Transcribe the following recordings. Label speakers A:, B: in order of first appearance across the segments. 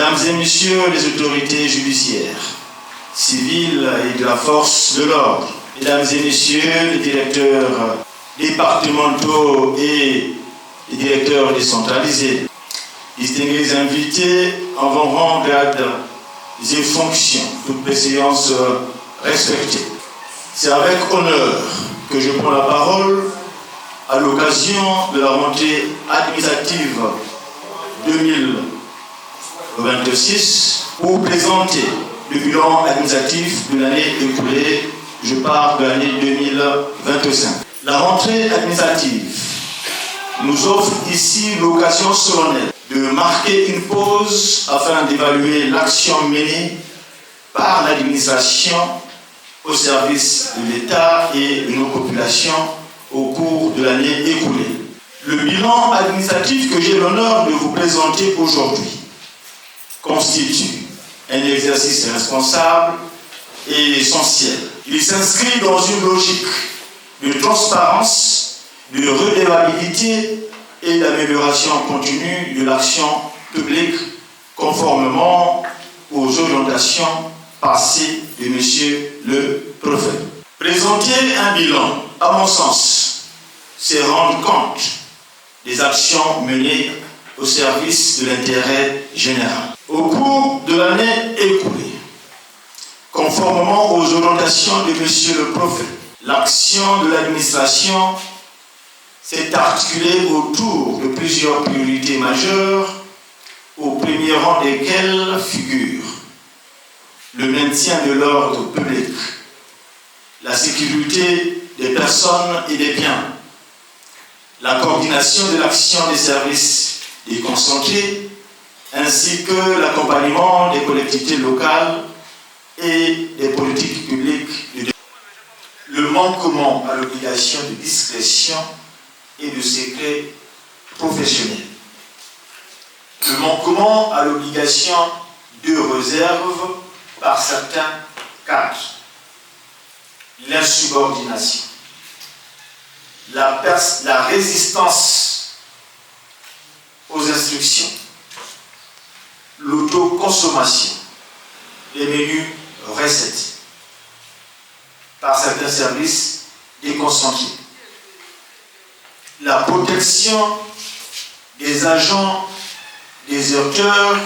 A: Mesdames et messieurs les autorités judiciaires, civiles et de la force de l'ordre, mesdames et messieurs les directeurs départementaux et les directeurs décentralisés, distingués invités en vos rangs, grades et fonctions, toutes les séances respectées. C'est avec honneur que je prends la parole à l'occasion de la rentrée administrative 2026 pour présenter le bilan administratif de l'année écoulée. Je parle de l'année 2025. La rentrée administrative nous offre ici l'occasion solennelle de marquer une pause afin d'évaluer l'action menée par l'administration au service de l'État et de nos populations au cours de l'année écoulée. Le bilan administratif que j'ai l'honneur de vous présenter aujourd'hui constitue un exercice responsable et essentiel. Il s'inscrit dans une logique de transparence, de redevabilité et d'amélioration continue de l'action publique conformément aux orientations passées de M. le Préfet. Présenter un bilan, à mon sens, c'est rendre compte des actions menées au service de l'intérêt général. Au cours de l'année écoulée, conformément aux orientations de M. le Préfet, l'action de l'administration s'est articulée autour de plusieurs priorités majeures, au premier rang desquelles figure le maintien de l'ordre public, la sécurité des personnes et des biens, la coordination de l'action des services déconcentrés, ainsi que l'accompagnement des collectivités locales et des politiques publiques. Le manquement à l'obligation de discrétion et de secret professionnel. Le manquement à l'obligation de réserve par certains cadres. L'insubordination. La résistance aux instructions. L'autoconsommation. Les menus recettes par certains services déconcentrés. La protection des agents déserteurs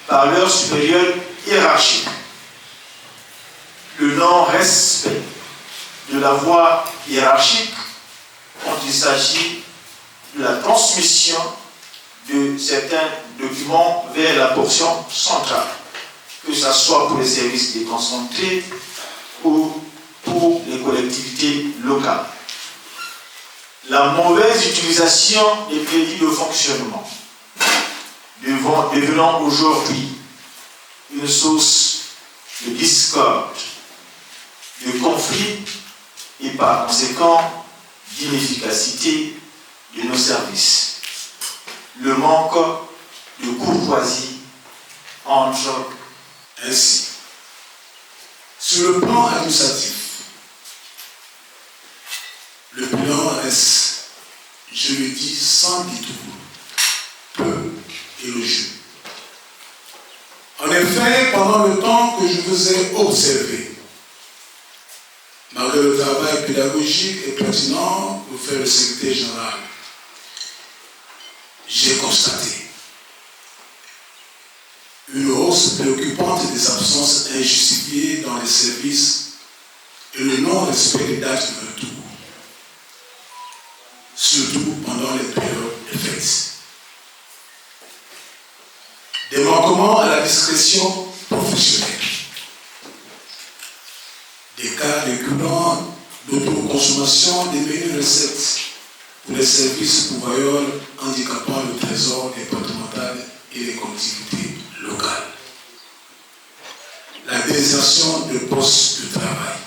A: par leurs supérieurs hiérarchiques. Le non-respect de la voie hiérarchique quand il s'agit de la transmission de certains documents vers la portion centrale, que ce soit pour les services déconcentrés ou pour les collectivités locales. La mauvaise utilisation des crédits de fonctionnement devenant aujourd'hui une source de discorde, de conflit et par conséquent d'inefficacité de nos services. Le manque de courtoisie entre ainsi.
B: Sur le plan administratif, le bilan reste, je le dis sans détour, peu élogieux. En effet, pendant le temps que je vous ai observé, malgré le travail pédagogique et pertinent que fait le secrétaire général, j'ai constaté une hausse préoccupante des absences injustifiées dans les services et le non-respect des dates de retour, surtout pendant les périodes de fête. Des manquements à la discrétion professionnelle. Des cas récurrents d'autoconsommation des menus recettes pour les services pourvoyeurs handicapant le trésor départemental et les collectivités locales. La désertion de postes de travail.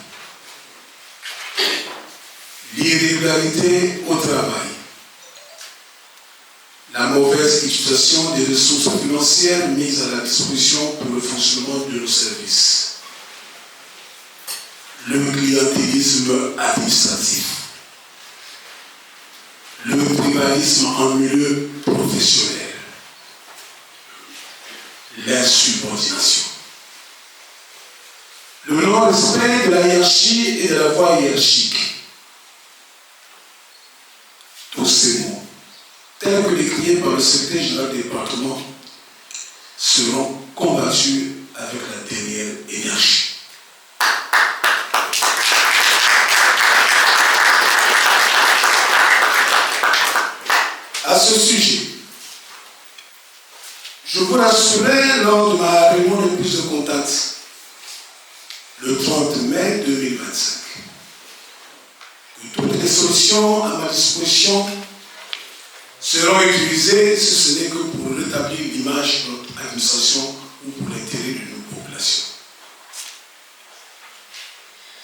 B: L'irrégularité au travail. La mauvaise utilisation des ressources financières mises à la disposition pour le fonctionnement de nos services. Le clientélisme administratif. Le tribalisme en milieu professionnel. l'insubordination. Le non-respect de la hiérarchie et de la voie hiérarchique. Tous ces mots, tels que décriés par le secrétaire général du département, seront combattus avec la dernière énergie. À ce sujet, je vous rassurais lors de ma réunion de prise de contact le 30 mai 2025 que toutes les solutions à ma disposition seront utilisées si ce n'est que pour rétablir l'image de notre administration ou pour l'intérêt de nos populations.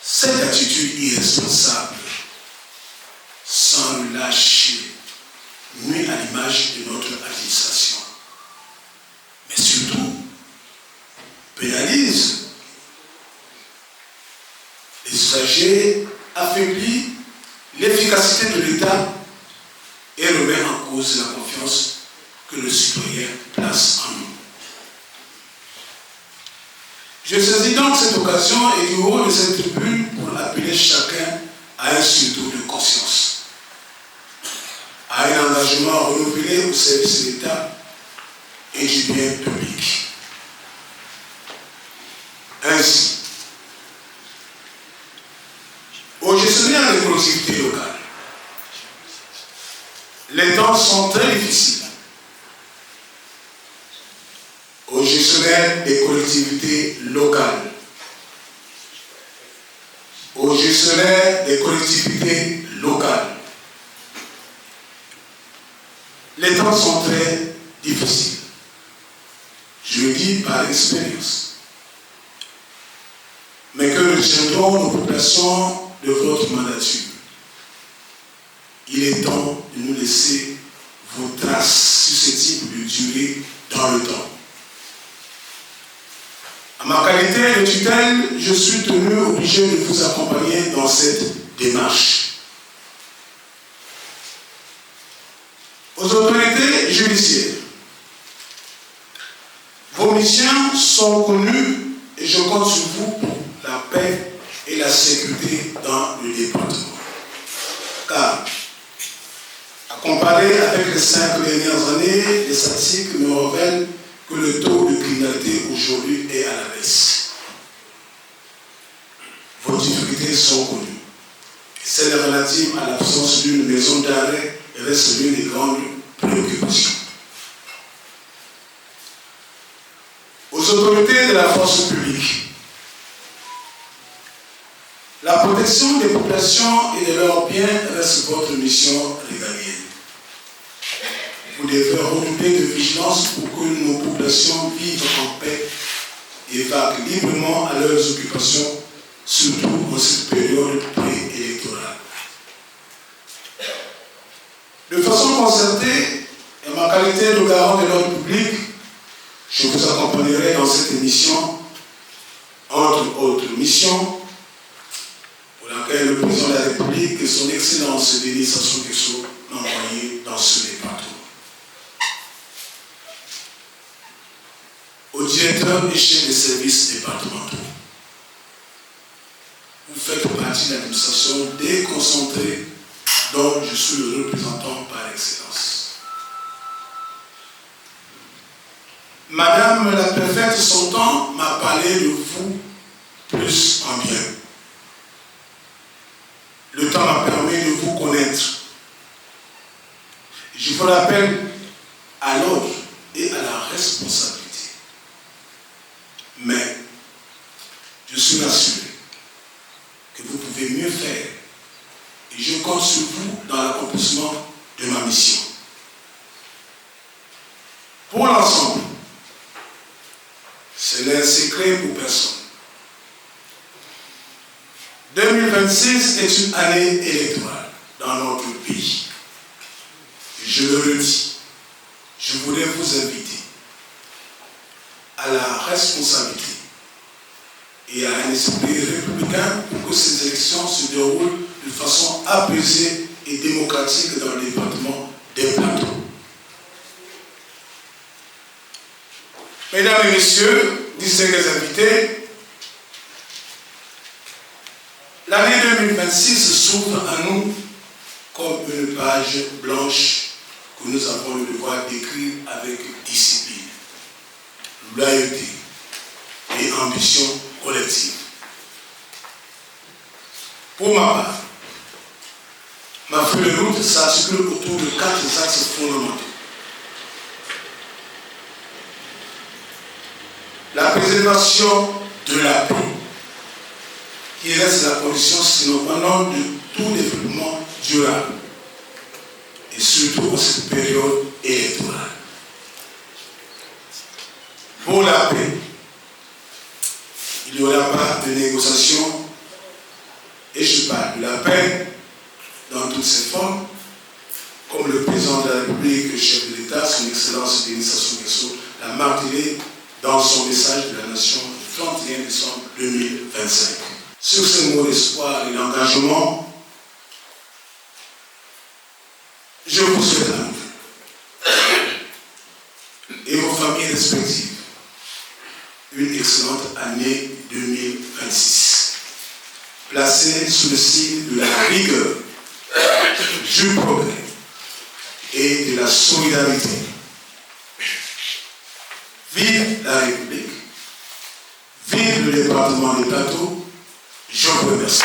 B: Cette attitude irresponsable, sans le lâcher, nuit à l'image de notre administration. Mais surtout, pénalise les usagers, affaiblit l'efficacité de l'État et remet en cause la confiance que le citoyen place en nous. Je saisis donc cette occasion et du haut de cette tribune pour appeler chacun à un sursaut de conscience, à un engagement renouvelé au service de l'État et du bien public. Ainsi, aux gestionnaires des collectivités locales, les temps sont très difficiles. Aux gestionnaires des collectivités locales, aux gestionnaires des collectivités locales, les temps sont très difficiles. Je le dis par expérience. Mais que nous tiendrons nos populations de votre mandature. Il est temps de nous laisser vos traces susceptibles de durer dans le temps. À ma qualité de tutelle, je suis obligé de vous accompagner dans cette démarche. Aux autorités judiciaires, vos missions sont connues et je compte sur vous pour la paix et la sécurité dans le département. Car, à comparer avec les 5 dernières années, les statistiques me révèlent que le taux de criminalité aujourd'hui est à la baisse. Vos difficultés sont connues. Celles relatives à l'absence d'une maison d'arrêt reste l'une des grandes préoccupations. Aux autorités de la force publique, la protection des populations et de leurs biens reste votre mission régalienne. Vous devez redoubler de vigilance pour que nos populations vivent en paix et vaquent librement à leurs occupations, surtout en cette période préélectorale. De façon concertée, et en ma qualité de garant de l'ordre public, je vous accompagnerai dans cette émission, entre autres missions, pour laquelle le président de la République et son Excellence Denis Sassou Nguesso m'ont envoyé dans ce département. Au directeur et chef des services départementaux, vous faites partie de l'administration déconcentrée dont je suis le représentant par excellence. Madame la préfète Sontan m'a parlé de vous plus en bien. Le temps m'a permis de vous connaître. Je vous rappelle à l'ordre et à la responsabilité. Mais je suis rassuré que vous pouvez mieux faire et je compte sur vous dans l'accomplissement de ma mission. Pour l'ensemble, ce n'est un secret pour personne. 2026 est une année électorale dans notre pays. Je le redis, je voulais vous inviter à la responsabilité et à un esprit républicain pour que ces élections se déroulent de façon apaisée et démocratique dans le département des Plateaux. Mesdames et messieurs, distingués invités, l'année 2026 s'ouvre à nous comme une page blanche que nous avons le devoir d'écrire avec discipline, loyauté et ambition collective. Pour ma part, ma feuille de route s'articule autour de 4 axes fondamentaux. La préservation de la paix, qui reste la condition sine qua non de tout développement durable, et surtout en cette période électorale. Pour la paix, il n'y aura pas de négociation, et je parle de la paix dans toutes ses formes, comme le président de la République, le chef de l'État, son Excellence Denis Sassou Nguesso, l'a martelé dans son message de la Nation du 31 décembre 2025. Sur ces mots d'espoir et d'engagement, je vous souhaite à vous et vos familles respectives une excellente année 2026, placée sous le signe de la rigueur, du progrès et de la solidarité. Vive la République, vive le département des Plateaux, je vous remercie.